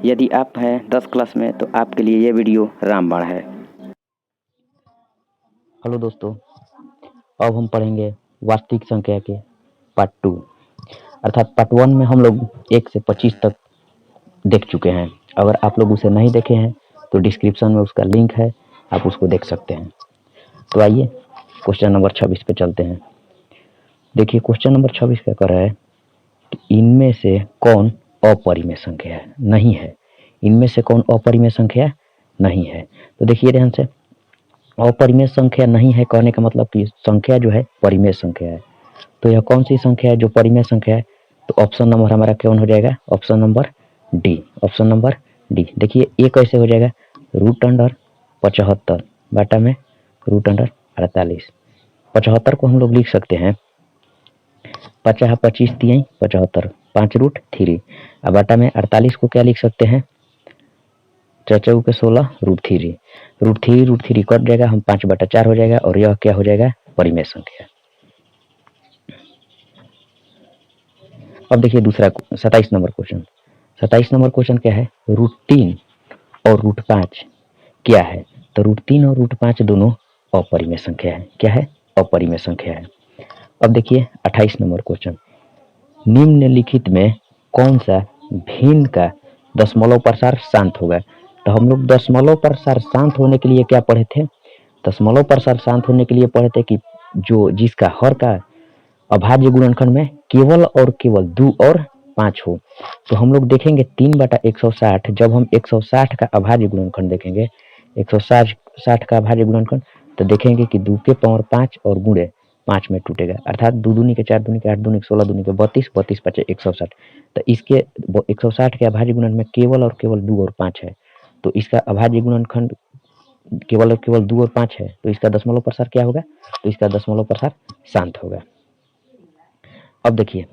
यदि आप हैं 10 क्लास में तो आपके लिए ये वीडियो रामबाण है। हेलो दोस्तों, अब हम पढ़ेंगे वास्तविक संख्या के पार्ट 2 अर्थात पार्ट 1 में हम लोग 1 से 25 तक देख चुके हैं। अगर आप लोग उसे नहीं देखे हैं तो डिस्क्रिप्शन में उसका लिंक है, आप उसको देख सकते हैं। तो आइए क्वेश्चन नंबर 26 पे चलते हैं। देखिए क्वेश्चन नंबर 26 क्या कर रहा है कि इनमें से कौन अपरिमेय संख्या है? नहीं है। इनमें से कौन अपरिमेय संख्या नहीं है? तो देखिए ध्यान से, अपरिमेय संख्या नहीं है कहने का मतलब कि संख्या जो है परिमेय संख्या है। तो यह कौन सी संख्या है जो परिमेय संख्या है? तो ऑप्शन नंबर हमारा कौन हो जाएगा? Option number D. Option number D. देखिए ये कैसे हो जाएगा? रूट अंडर 75 बाटा में रूट अंडर 48। 75 को हम लोग लिख सकते हैं 50 25 3 75 5 रूट 3। अब बाटा में 48 को क्या लिख सकते हैं? 4 के 16 रूट 3। रूट थ्री कट जाएगा, हम 5/4 हो जाएगा और यह क्या हो जाएगा? परिमेय संख्या। अब देखिए दूसरा 27 नंबर क्वेश्चन। 27 नंबर क्वेश्चन क्या है? √3 और √5 क्या है? तो √3 और √5 दोनों अपरिमेय संख्या है। क्या है? अपरिमेय संख्या है। अब देखिए 28 नंबर क्वेश्चन, निम्नलिखित में कौन सा भिन्न का दशमलव प्रसार शांत होगा? तो हम लोग दशमलव प्रसार शांत होने के लिए क्या पढ़े थे? दशमलव प्रसार शांत होने के लिए पढ़े थे कि जो जिसका हर का अभाज्य गुणनखंड में केवल और केवल 2 और 5 हो। तो हम लोग देखेंगे 3/160। जब हम 160 का अभाज्य गुणनखंड देखेंगे, 160 का अभाज्य गुणनखंड, तो देखेंगे कि 2 के पावर 5 और गुणे 5 में टूटेगा। अर्थात 2 दूनी के 4 दूनी के 8 दूनी के 16 दूनी के 32, 32 5 160। तो इसके 160 के अभाज्य गुणन में केवल और केवल 2 और 5 है। तो इसका अभाज्य गुणनखंड केवल और केवल 2 और 5 है। तो इसका दशमलव प्रसार क्या होगा? तो इसका दशमलव प्रसार शांत होगा। अब देखिए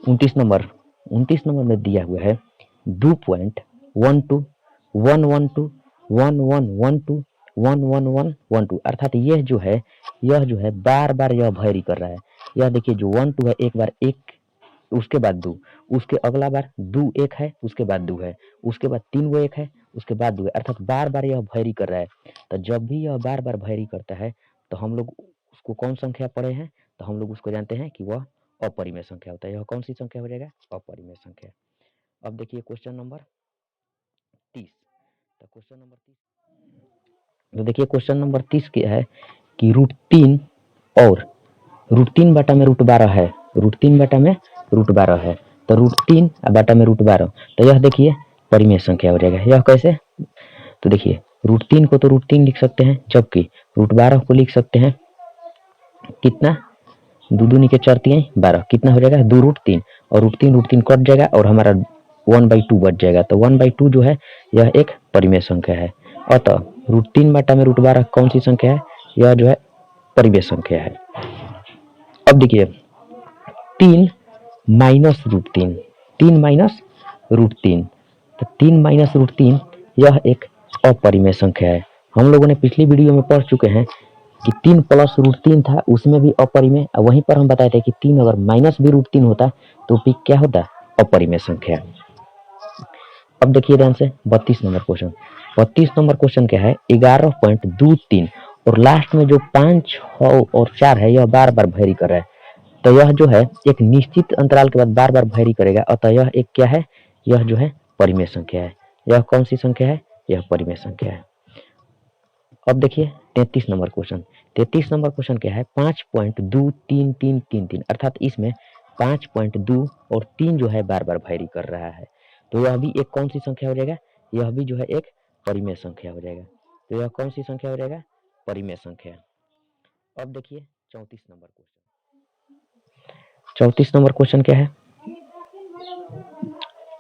29 नंबर में दिया हुआ है 2.12 112 1112 11112। अर्थात यह जो है बार बार यह वैरी कर रहा है। यह देखिए जो 12 है, एक बार 1 उसके बाद 2, उसके अगला बार 2 1 है, उसके बाद 2 है, उसके बाद 3 वो 1 है, उसके बाद 2 है। अर्थात बार बार यह वैरी कर रहा है। तो जब भी यह बार बार वैरी करता है तो हम लोग उसको कौन संख्या पढ़े हैं? तो हम लोग उसको जानते हैं कि वह अपरिमेय संख्या होता है। यह कौन सी संख्या हो जाएगा? अपरिमेय संख्या। अब देखिए क्वेश्चन नंबर 30। तो क्वेश्चन नंबर 30, तो देखिए क्वेश्चन नंबर 30 क्या है कि √3 और √3 बटा में √12 है। √3 बटा में √12 है। तो √3 बटा में √12, तो यह देखिए परिमेय संख्या हो जाएगा। यह कैसे? तो देखिए √3 को तो √3 लिख सकते हैं, जबकि √12 को लिख सकते हैं कितना? 2 दूनी के 4 3 12, कितना हो जाएगा? 2 √3 और √3 कट जाएगा और हमारा 1/2 बच जाएगा। तो 1/2 जो है यह एक परिमेय संख्या है। अतः √3 बटा में √12 कौन सी संख्या है? यह जो है परिमेय संख्या है। अब देखिए 3 माइनस √3, 3 माइनस √3, तो 3 माइनस √3 यह एक अपरिमेय संख्या है। हम लोगों ने पिछली वीडियो में पढ़ चुके हैं कि 3 प्लस √3 था, उसमें भी अपरिमेय। वहीं पर हम बताए थे कि 3 अगर माइनस भी √3 होता तो भी क्या होता? अपरिमेय संख्या। अब देखिए ध्यान से 32 नंबर क्वेश्चन। 32 नंबर क्वेश्चन क्या है? 11.23 और लास्ट में जो 5 और 4 है यह बार बार वैरी कर रहा है। तो यह जो है एक निश्चित अंतराल के बाद बार बार वैरी करेगा। अतः यह एक क्या है? यह जो है परिमेय संख्या है। यह कौन सी संख्या है? यह परिमेय संख्या है। अब देखिए 33 नंबर क्वेश्चन। 33 नंबर क्वेश्चन क्या है? 5.23333, अर्थात इसमें 5.2 और 3 जो है बार बार वैरी कर रहा है। तो यह भी एक कौन सी संख्या हो जाएगा? यह भी जो है एक परिमेय संख्या हो जाएगा। तो यह कौन सी संख्या हो जाएगा? परिमेय संख्या। अब देखिए 34 नंबर क्वेश्चन। 34 नंबर क्वेश्चन क्या है?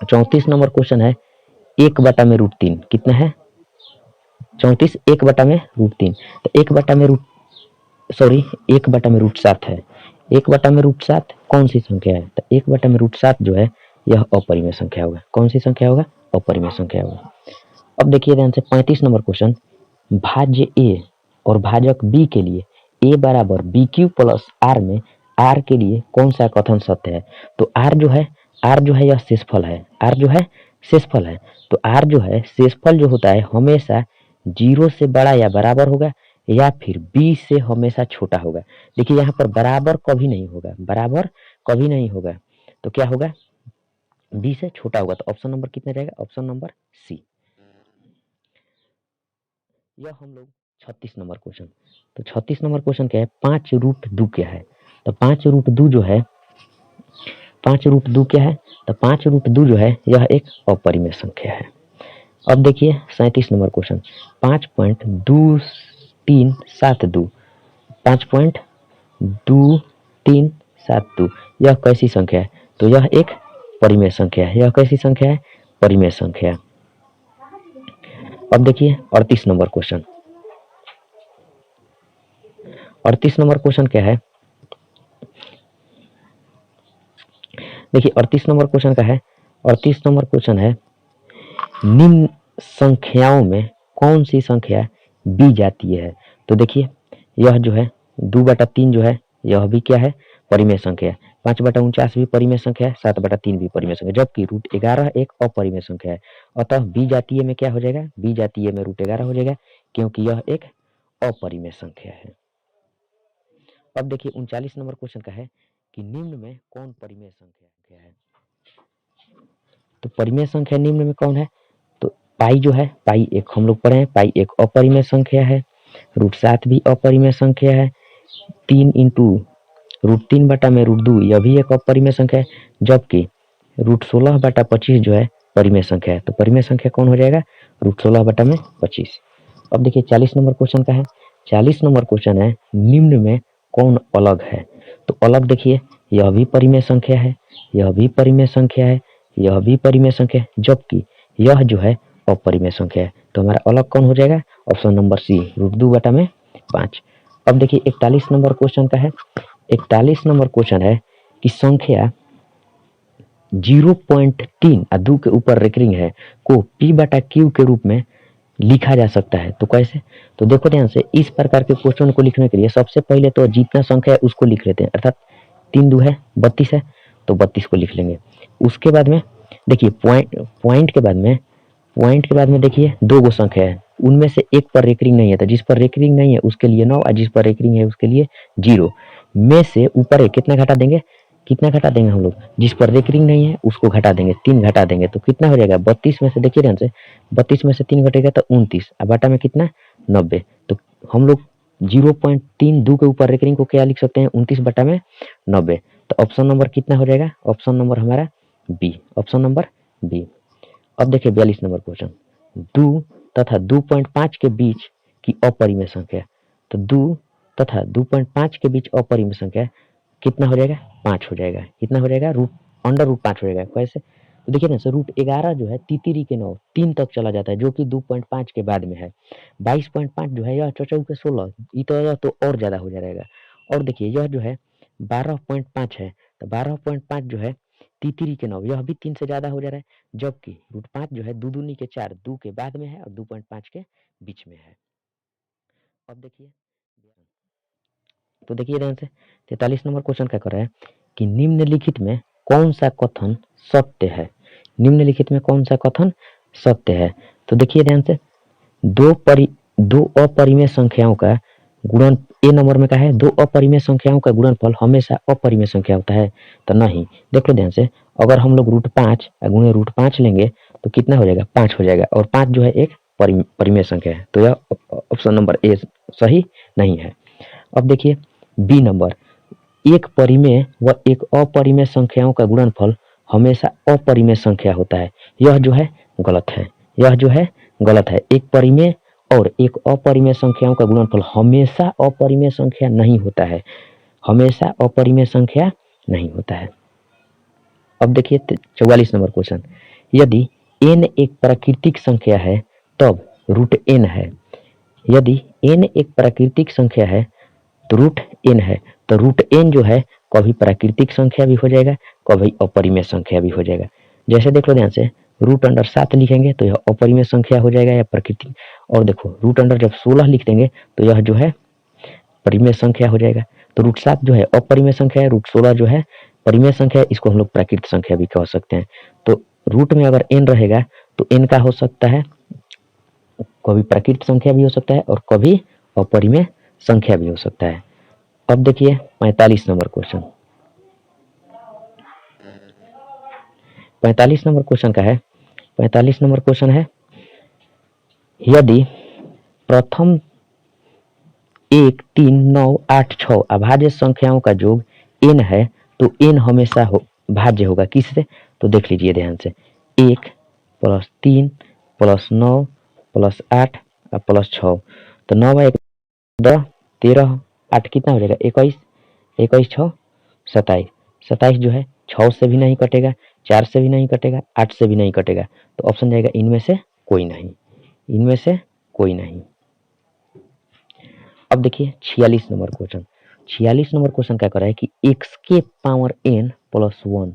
34 नंबर क्वेश्चन है 1 बटा में √3 कितना है? 34 1 बटा में √3, तो 1 बटा में 1/√7 है। 1/√7 कौन सी संख्या है? तो 1/√7 जो है यह अपरिमेय संख्या होगा। कौन सी संख्या होगा? अपरिमेय संख्या होगा। अब देखिए ध्यान से 35 नंबर क्वेश्चन, भाज्य ए और भाजक बी के लिए a बराबर BQ प्लस R में R के लिए कौन सा कथन सत्य है? तो R जो है यह शेषफल है। R जो है शेषफल है, तो r जो है शेषफल जो होता है हमेशा 0 से बड़ा या बराबर होगा या फिर b से हमेशा छोटा होगा। देखिए यहाँ पर बराबर कभी नहीं होगा, बराबर कभी नहीं होगा, तो क्या होगा, b से छोटा होगा। तो ऑप्शन नंबर कितना रहेगा, ऑप्शन नंबर सी। यह हम लोग 36 नंबर क्वेश्चन, तो 36 नंबर क्वेश्चन क्या है, 5 रूट 2 क्या है, तो 5 रूट 2 जो है, 5 रूट 2 क्या है, तो 5 रूट 2 जो है यह एक अपरिमेय संख्या है। अब देखिए 37 नंबर क्वेश्चन, 5.2372, 5.2372 यह कैसी संख्या है, तो यह एक परिमेय संख्या है। यह कैसी संख्या है, परिमेय संख्या। अब देखिए 38 नंबर क्वेश्चन, 38 नंबर क्वेश्चन क्या है, देखिए 38 नंबर क्वेश्चन का है, 38 नंबर क्वेश्चन है, निम्न संख्याओं में कौन सी संख्या बी जातीय है। तो देखिए यह जो है 2/3 जो है यह भी क्या है, परिमेय संख्या है। 5/49 भी परिमेय संख्या है, 7/3 भी परिमेय संख्या है, जबकि √11 एक अपरिमेय संख्या है। अतः बी जातीय में क्या हो जाएगा, बी जातीय में √11 हो जाएगा, क्योंकि यह एक अपरिमेय संख्या है। अब देखिए 39 नंबर क्वेश्चन का है कि निम्न में कौन परिमेय संख्या है। तो परिमेय संख्या निम्न में कौन है, तो पाई जो है, पाई एक हम लोग पढ़े हैं, पाई एक अपरिमेय संख्या है, √7 भी अपरिमेय संख्या है, 3 इंटू √3/√2 यह भी एक अपरिमेय संख्या है, जबकि √16/25 जो है परिमेय संख्या है। तो परिमेय संख्या कौन हो जाएगा, √16/25। अब देखिए 40 नंबर क्वेश्चन का है, 40 नंबर क्वेश्चन है, निम्न में कौन अलग है। तो अलग देखिए यह भी परिमेय संख्या है, यह भी परिमेय संख्या है, यह भी परिमेय संख्या है, जबकि यह जो है अपरिमेय संख्या है। तो हमारा अलग कौन हो जाएगा, ऑप्शन नंबर सी, √2/5। अब देखिए 41 नंबर क्वेश्चन का है, 41 नंबर क्वेश्चन है कि संख्या 0.3 और 2 के ऊपर रेकरिंग है को p/q के रूप में लिखा जा सकता है। तो कैसे, तो देखो ध्यान से, इस प्रकार के क्वेश्चन को लिखने के लिए सबसे पहले तो जितना संख्या है उसको लिख लेते हैं, अर्थात 3 2 है 32 है, तो 32 को लिख लेंगे। उसके बाद में देखिए पॉइंट के बाद में देखिए 2 गो संख्या है, उनमें से एक पर रेकरिंग नहीं है, तो जिस पर रेकरिंग नहीं है उसके लिए 9 और जिस पर रेकरिंग है उसके लिए 0 में से ऊपर एक कितना घटा देंगे, कितना घटा देंगे हम लोग, जिस पर रेकरिंग नहीं है उसको घटा देंगे, 3 घटा देंगे, तो कितना हो जाएगा 32 में से, देखिए ध्यान से, 32 में से 3 घटेगा तो 29, और बटा में कितना 90। तो हम लोग 0.32 के ऊपर रेकरिंग को क्या लिख सकते हैं, 29/90। तो ऑप्शन नंबर कितना हो जाएगा, ऑप्शन नंबर हमारा बी, ऑप्शन नंबर बी। अब देखिए 42 नंबर क्वेश्चन, 2 तथा 2.5 के बीच की अपरिमेय संख्या, तो 2 तथा 2.5 के बीच अपरिमेय संख्या कितना हो जाएगा, 5 हो जाएगा, कितना हो जाएगा, √5 हो जाएगा। कैसे, तो देखिए ना सर, √11 जो है तितरी के 9 3 तक चला जाता है, जो कि 2.5 के बाद में है। 22.5 जो है यह चौचौ के 16, यह तो और ज्यादा हो जाएगा। और देखिए यह जो है 12.5 है, तो 12.5 जो है तितरी के 9, यह भी 3 से ज्यादा हो जा रहा है, जबकि √5 जो है 2 दूनी के 4, 2 के बाद में है और 2.5 के बीच में है। अब देखिए, तो देखिए ध्यान से 43 नंबर क्वेश्चन क्या कर रहा है कि निम्नलिखित में कौन सा कथन सत्य है, निम्नलिखित में कौन सा कथन सत्य है। तो देखिए ध्यान से, दो अपरिमेय संख्याओं का गुणन, ए नंबर में क्या है, 2 अपरिमेय संख्याओं का गुणनफल हमेशा अपरिमेय संख्या होता है, तो नहीं। देख लो ध्यान से, अगर हम लोग √5 गुणे √5 लेंगे तो कितना हो जाएगा, 5 हो जाएगा, और 5 जो है एक परिमेय संख्या है, तो यह ऑप्शन नंबर ए सही नहीं है। अब देखिए बी नंबर, एक परिमेय व एक अपरिमेय संख्याओं का गुणनफल हमेशा अपरिमेय संख्या होता है, यह जो है गलत है, यह जो है गलत है। एक परिमेय और एक अपरिमेय संख्याओं का गुणनफल हमेशा अपरिमेय संख्या नहीं होता है, हमेशा अपरिमेय संख्या नहीं होता है। अब देखिए 44 नंबर क्वेश्चन, यदि n एक प्राकृतिक संख्या है तब √n है, यदि n एक प्राकृतिक संख्या है तो √n है, तो √n जो है कभी प्राकृतिक संख्या भी हो जाएगा, कभी अपरिमेय संख्या भी हो जाएगा। जैसे देख लो ध्यान से, √7 लिखेंगे तो यह अपरिमेय संख्या हो जाएगा या प्राकृतिक, और देखो जब 16 लिख देंगे तो यह जो है परिमेय संख्या हो जाएगा। तो √7 जो है अपरिमेय संख्या है, √16 जो है परिमेय संख्या है, इसको हम लोग प्राकृतिक संख्या भी कह सकते हैं। तो रूट में अगर n रहेगा तो n का हो सकता है कभी प्राकृत संख्या भी हो सकता है और कभी अपरिमेय संख्या भी हो सकता है। अब देखिए 45 नंबर क्वेश्चन। 45 नंबर क्वेश्चन का है, 45 नंबर क्वेश्चन है, यदि प्रथम 1, 3, 9, 8, 6 अभाज्य संख्याओं का योग n है तो n हमेशा भाज्य होगा किससे? तो देख लीजिए ध्यान से, 1 प्लस 3 प्लस 9 प्लस 8 और प्लस 6। तो 9 1 10 13 8 कितना हो जाएगा? 21, 21 6 27। 27 जो है 6 से भी नहीं कटेगा, 4 से भी नहीं कटेगा, 8 से भी नहीं कटेगा। तो ऑप्शन जाएगा इनमें से कोई नहीं, इनमें से कोई नहीं। अब देखिए 46 नंबर क्वेश्चन। 46 नंबर क्वेश्चन क्या कर रहा है कि x के पावर n प्लस 1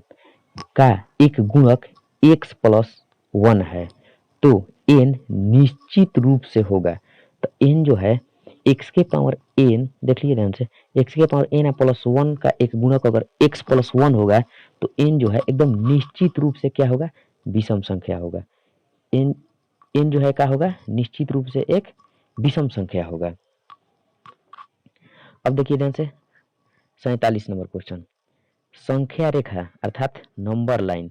का एक गुणक x प्लस 1 है तो n निश्चित रूप से होगा। तो n जो है x के पावर n, देख लीजिए ध्यान से, x के पावर n प्लस 1 का एक गुणक अगर x प्लस 1 होगा तो n जो है एकदम निश्चित रूप से क्या होगा? विषम संख्या होगा। n जो है क्या होगा? निश्चित रूप से एक विषम संख्या होगा। अब देखिए ध्यान से 47 नंबर क्वेश्चन। संख्या रेखा अर्थात नंबर लाइन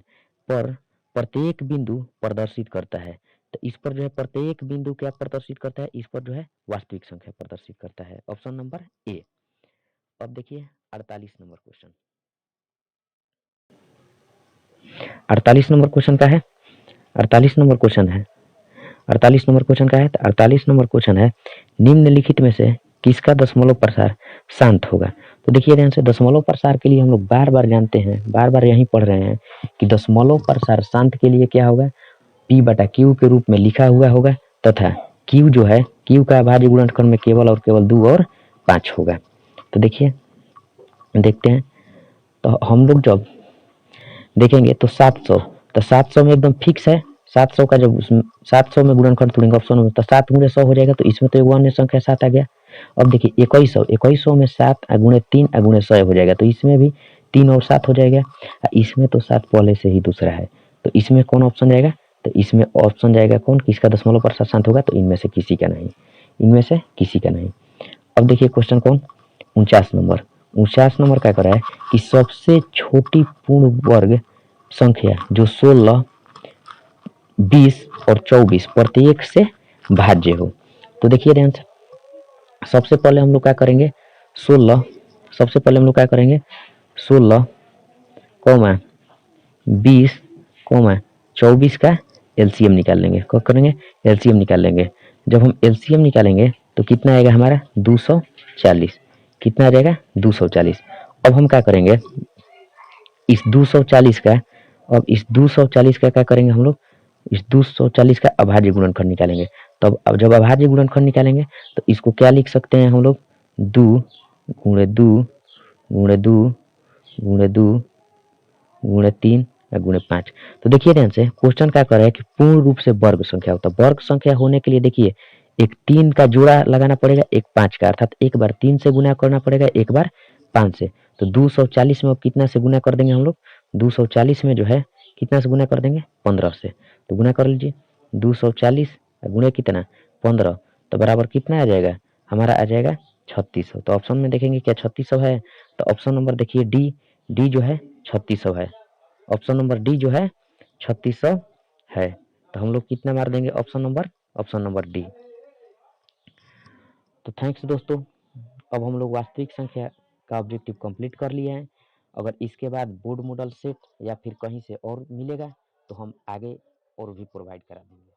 पर प्रत्येक बिंदु प्रदर्शित करता है। तो इस पर जो है प्रत्येक बिंदु क्या प्रदर्शित करता है? इस पर जो है वास्तविक संख्या प्रदर्शित करता है। Option number A. अब देखिए 48 नंबर क्वेश्चन। 48 नंबर क्वेश्चन का है, 48 नंबर क्वेश्चन है, 48 नंबर क्वेश्चन का है। तो 48 नंबर क्वेश्चन है, निम्नलिखित में से किसका दशमलव प्रसार शांत होगा? तो देखिए ध्यान से, दशमलव प्रसार के लिए हम लोग बार बार जानते हैं, बार बार यही पढ़ रहे हैं कि दशमलव प्रसार शांत के लिए क्या होगा? p बटा q के रूप में लिखा हुआ होगा तथा q जो है, q का अभाज्य गुणनखंड में केवल और केवल 2 और 5 होगा। तो देखिए देखते हैं, तो हम लोग जब देखेंगे तो 700, तो 700 में एकदम फिक्स है, 700 का जब 700 में गुणनखंड तोड़ेंगे ऑप्शन में, तो 7 गुणे 100 हो जाएगा। तो इसमें तो एक अन्य संख्या 7 आ गया। अब देखिए 2100, 2100 में 7 गुणे 3 गुणे 100 हो जाएगा। तो इसमें भी 3 और 7 हो जाएगा। इसमें तो 7 पहले से ही दूसरा है, तो इसमें कौन ऑप्शन जाएगा? तो इसमें ऑप्शन जाएगा कौन, किसका दशमलव प्रसार शांत होगा? तो इनमें से किसी का नहीं, इनमें से किसी का नहीं। अब देखिए क्वेश्चन कौन, 49 नंबर। 49 नंबर क्या कर रहा है कि सबसे छोटी पूर्ण वर्ग संख्या जो 16, 20 और 24 प्रत्येक से भाज्य हो। तो देखिए ध्यान से, सबसे पहले हम लोग क्या करेंगे, 16, सबसे पहले हम लोग क्या करेंगे, 16, 20, 24 का एलसीएम निकाल लेंगे। क्या करेंगे? एलसीएम निकाल लेंगे। जब हम एलसीएम निकालेंगे तो कितना आएगा हमारा? 240। कितना आ जाएगा? 240। अब हम क्या करेंगे, इस 240 का, अब इस 240 का क्या करेंगे हम लोग, इस 240 का अभाज्य गुणनखंड निकालेंगे। तब अब जब अभाज्य गुणनखंड निकालेंगे तो इसको क्या लिख सकते हैं हम लोग? 2 गुणे 2 गुणे 2 गुणे 2 गुणे 3 या गुणे 5। तो देखिए ध्यान से, क्वेश्चन क्या कर रहा है कि पूर्ण रूप से वर्ग संख्या होता है। वर्ग संख्या होने के लिए देखिए, एक 3 का जोड़ा लगाना पड़ेगा, एक 5 का, अर्थात एक बार 3 से गुना करना पड़ेगा, एक बार 5 से। तो 240 में अब कितना से गुना कर देंगे हम लोग? 240 में जो है कितना से गुना कर देंगे? 15 से। तो गुना कर लीजिए, 240 गुणे कितना? 15। तो बराबर कितना आ जाएगा? हमारा आ जाएगा 3600। तो ऑप्शन में देखेंगे क्या 3600 है? तो ऑप्शन नंबर देखिए डी, डी जो है 3600 है। ऑप्शन नंबर डी जो है 3600 है। तो हम लोग कितना मार देंगे? Option number D. तो थैंक्स दोस्तों, अब हम लोग वास्तविक संख्या का ऑब्जेक्टिव कंप्लीट कर लिए हैं। अगर इसके बाद बोर्ड मॉडल सेट या फिर कहीं से और मिलेगा तो हम आगे और भी प्रोवाइड करा देंगे।